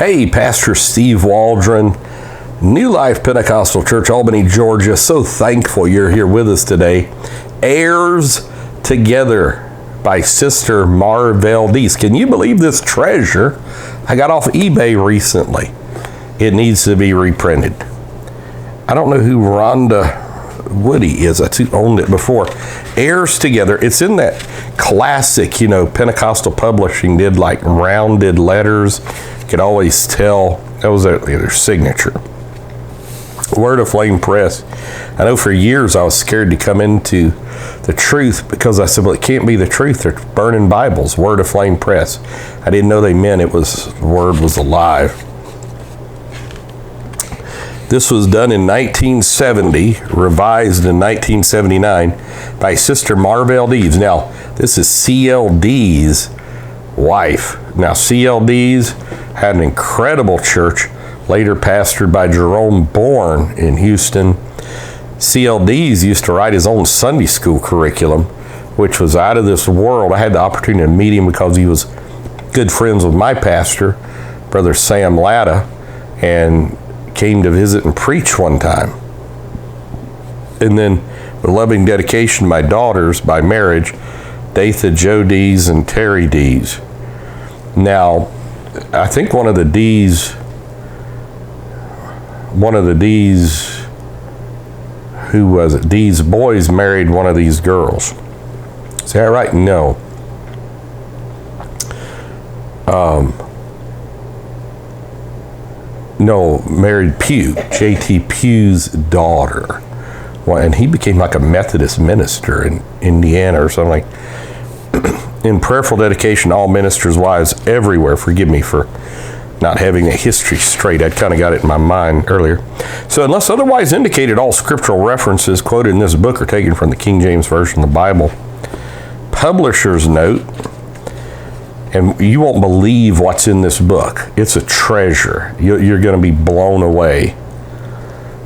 Hey, Pastor Steve Waldron, New Life Pentecostal Church, Albany, Georgia. So thankful you're here with us today. Heirs Together by Sister Marvell Dees. Can you believe this treasure? I got off eBay recently. It needs to be reprinted. I don't know who Rhonda Woody is. That's who owned it before. Heirs Together. It's in that classic, Pentecostal publishing did like rounded letters. You could always tell that was their signature. Word of Flame Press. I know for years I was scared to come into the truth because I said, well, it can't be the truth. They're burning Bibles. Word of Flame Press. I didn't know they meant the word was alive. This was done in 1970, revised in 1979 by Sister Marvell Dees. Now, this is CLD's wife. Now, CLD's had an incredible church, later pastored by Jerome Bourne in Houston. CLD's used to write his own Sunday school curriculum, which was out of this world. I had the opportunity to meet him because he was good friends with my pastor, Brother Sam Latta, and came to visit and preach one time. And then, with loving dedication, my daughters by marriage, Datha Jo Dees and Terry Dees. Now, I think one of the Dees, who was it? Dees boys married one of these girls. Is that right? No. No, married Pugh, J.T. Pugh's daughter. Well, and he became like a Methodist minister in Indiana or something. In prayerful dedication, all ministers' wives everywhere. Forgive me for not having a history straight. I kind of got it in my mind earlier. So unless otherwise indicated, all scriptural references quoted in this book are taken from the King James Version of the Bible. Publisher's note, and you won't believe what's in this book. It's a treasure. You're going to be blown away.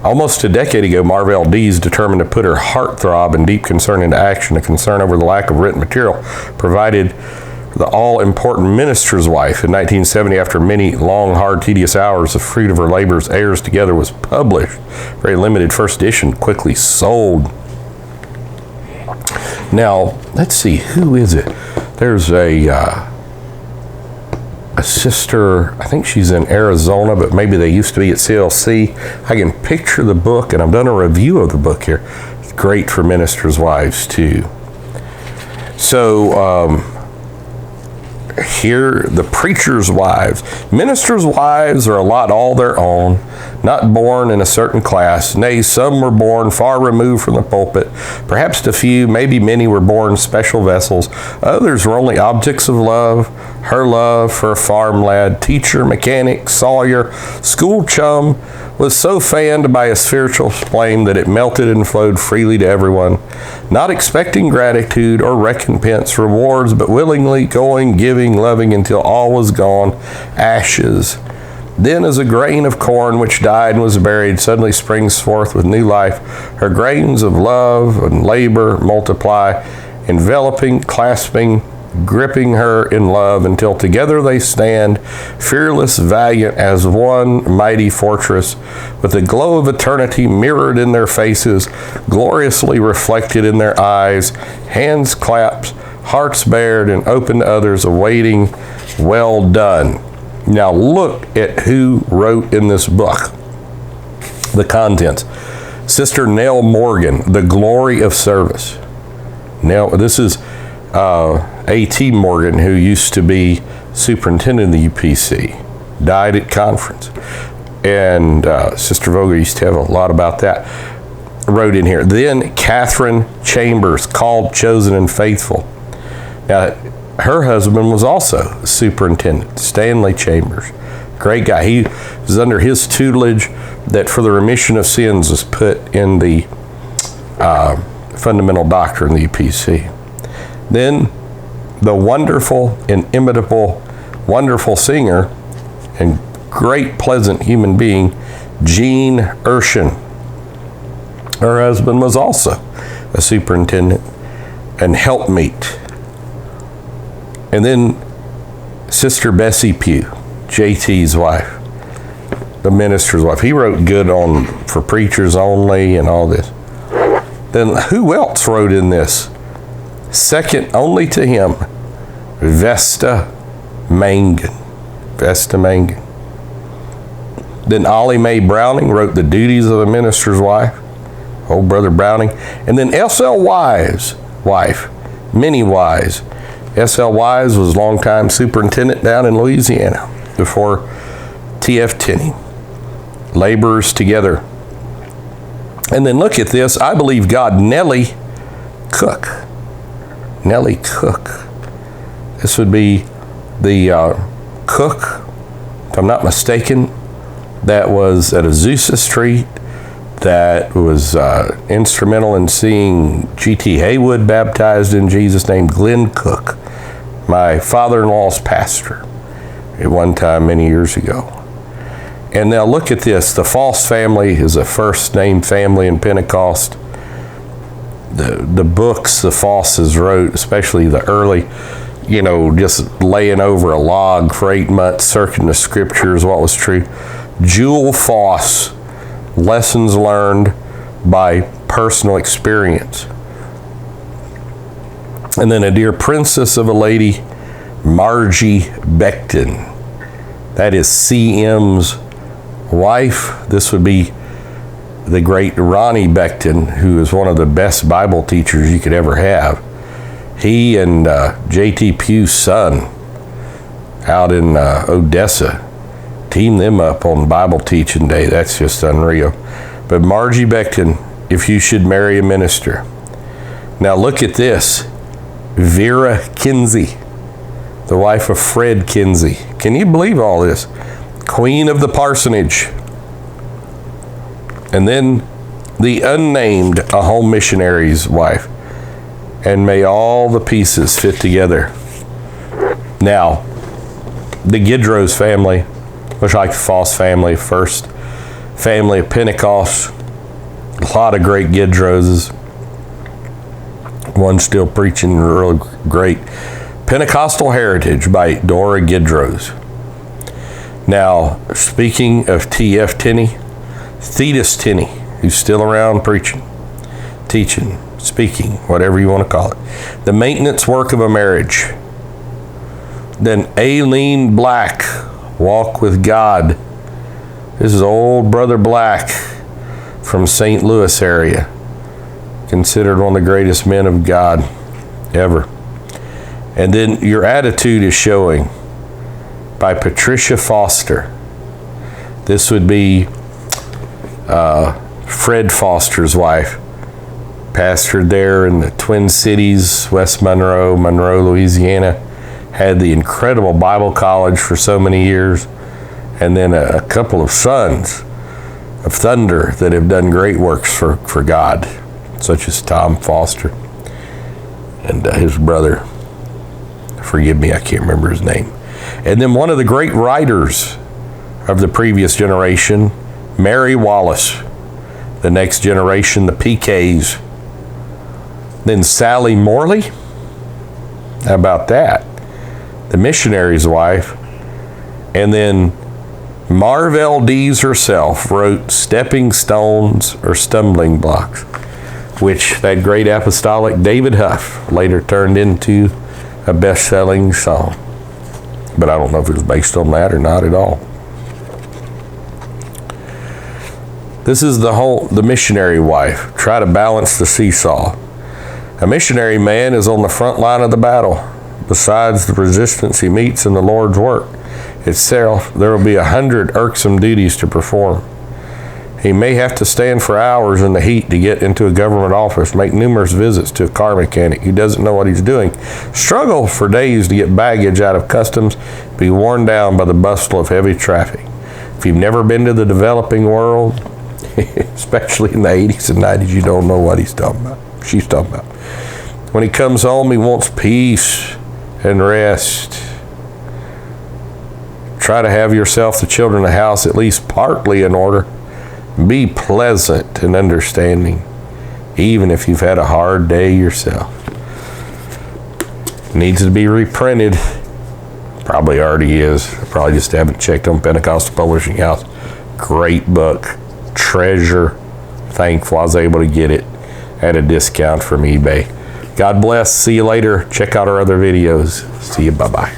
Almost a decade ago, Marvell Dees determined to put her heartthrob and deep concern into action, a concern over the lack of written material provided the all-important minister's wife. In 1970, after many long, hard, tedious hours, the fruit of her labors, Heirs Together, was published. Very limited first edition, quickly sold. Now, let's see, who is it? There's a sister, I think she's in Arizona, but maybe they used to be at CLC. I can picture the book, and I've done a review of the book here. It's great for ministers' wives, too. So, here, the preacher's wives. Ministers' wives are a lot all their own, not born in a certain class. Nay, some were born far removed from the pulpit. Perhaps a few, maybe many, were born special vessels. Others were only objects of love. Her love for a farm lad, teacher, mechanic, sawyer, school chum was so fanned by a spiritual flame that it melted and flowed freely to everyone, not expecting gratitude or recompense, rewards, but willingly going, giving, loving until all was gone, ashes. Then as a grain of corn which died and was buried suddenly springs forth with new life, her grains of love and labor multiply, enveloping, clasping, gripping her in love until together they stand, fearless, valiant as one mighty fortress, with the glow of eternity mirrored in their faces, gloriously reflected in their eyes, hands clasped, hearts bared and open to others, awaiting well done. Now look at who wrote in this book. The contents. Sister Nell Morgan, The Glory of Service. Now, this is A.T. Morgan, who used to be superintendent of the UPC, died at conference. And Sister Vogel used to have a lot about that. Wrote in here. Then Catherine Chambers, Called, Chosen, and Faithful. Now, her husband was also superintendent, Stanley Chambers. Great guy. He was under his tutelage that for the remission of sins was put in the fundamental doctrine of the UPC. Then the wonderful, inimitable, wonderful singer and great, pleasant human being, Jean Urshan. Her husband was also a superintendent and helpmeet. And then Sister Bessie Pugh. JT's wife, the minister's wife. He wrote good on for preachers only and all this. Then who else wrote in this? Second only to him, Vesta Mangan. Vesta Mangan. Then Ollie Mae Browning wrote The Duties of the Minister's Wife. Old Brother Browning. And then S.L. Wise' wife, Minnie Wise. S.L. Wise was longtime superintendent down in Louisiana before T.F. Tenney. Laborers together. And then look at this. I believe God, Nellie Cook. Nellie Cook. This would be the cook, if I'm not mistaken, that was at Azusa Street, that was instrumental in seeing G.T. Haywood baptized in Jesus' name. Glenn Cook, my father-in-law's pastor at one time many years ago. And now look at this. The Foss family is a first-name family in Pentecost. The books the Fosses wrote, especially the early, just laying over a log for 8 months, searching the scriptures, what was true. Jewel Foss, Lessons Learned by Personal Experience. And then a dear princess of a lady, Margie Becton. That is C.M.'s wife. This would be the great Ronnie Becton, who is one of the best Bible teachers you could ever have. He and J.T. Pugh's son out in Odessa teamed them up on Bible teaching day. That's just unreal. But Margie Becton, if you should marry a minister. Now look at this. Vera Kinsey, the wife of Fred Kinsey. Can you believe all this? Queen of the parsonage. And then the unnamed, a home missionary's wife. And may all the pieces fit together. Now, the Gidros family, much like the Foss family, first family of Pentecost, a lot of great Gidroses. One still preaching real great. Pentecostal Heritage by Dora Gidros. Now, speaking of T.F. Tenney, Thetis Tenney, who's still around preaching, teaching, speaking, whatever you want to call it. The Maintenance Work of a Marriage. Then Aileen Black, Walk with God. This is old Brother Black from St. Louis area. Considered one of the greatest men of God ever. And then Your Attitude is Showing by Patricia Foster. This would be Fred Foster's wife. Pastored there in the Twin Cities, West Monroe, Louisiana. Had the incredible Bible college for so many years. And then a couple of sons of thunder that have done great works for God, such as Tom Foster and his brother. Forgive me, I can't remember his name. And then one of the great writers of the previous generation, Mary Wallace. The next generation, the PKs. Then Sally Morley. How about that? The missionary's wife. And then Marvel Dees herself wrote Stepping Stones or Stumbling Blocks, which that great apostolic David Huff later turned into a best-selling song. But I don't know if it was based on that or not at all. This is the missionary wife. Try to balance the seesaw. A missionary man is on the front line of the battle. Besides the resistance he meets in the Lord's work itself, there will be 100 irksome duties to perform. He may have to stand for hours in the heat to get into a government office, make numerous visits to a car mechanic who doesn't know what he's doing, struggle for days to get baggage out of customs, be worn down by the bustle of heavy traffic. If you've never been to the developing world, especially in the 80s and 90s, you don't know what he's talking about. She's talking about. When he comes home, he wants peace and rest. Try to have yourself, the children of the house, at least partly in order. Be pleasant and understanding, even if you've had a hard day yourself. Needs to be reprinted. Probably already is. Probably just haven't checked on Pentecostal Publishing House. Great book. Treasure. Thankful I was able to get it at a discount from eBay. God bless. See you later. Check out our other videos. See you. Bye-bye.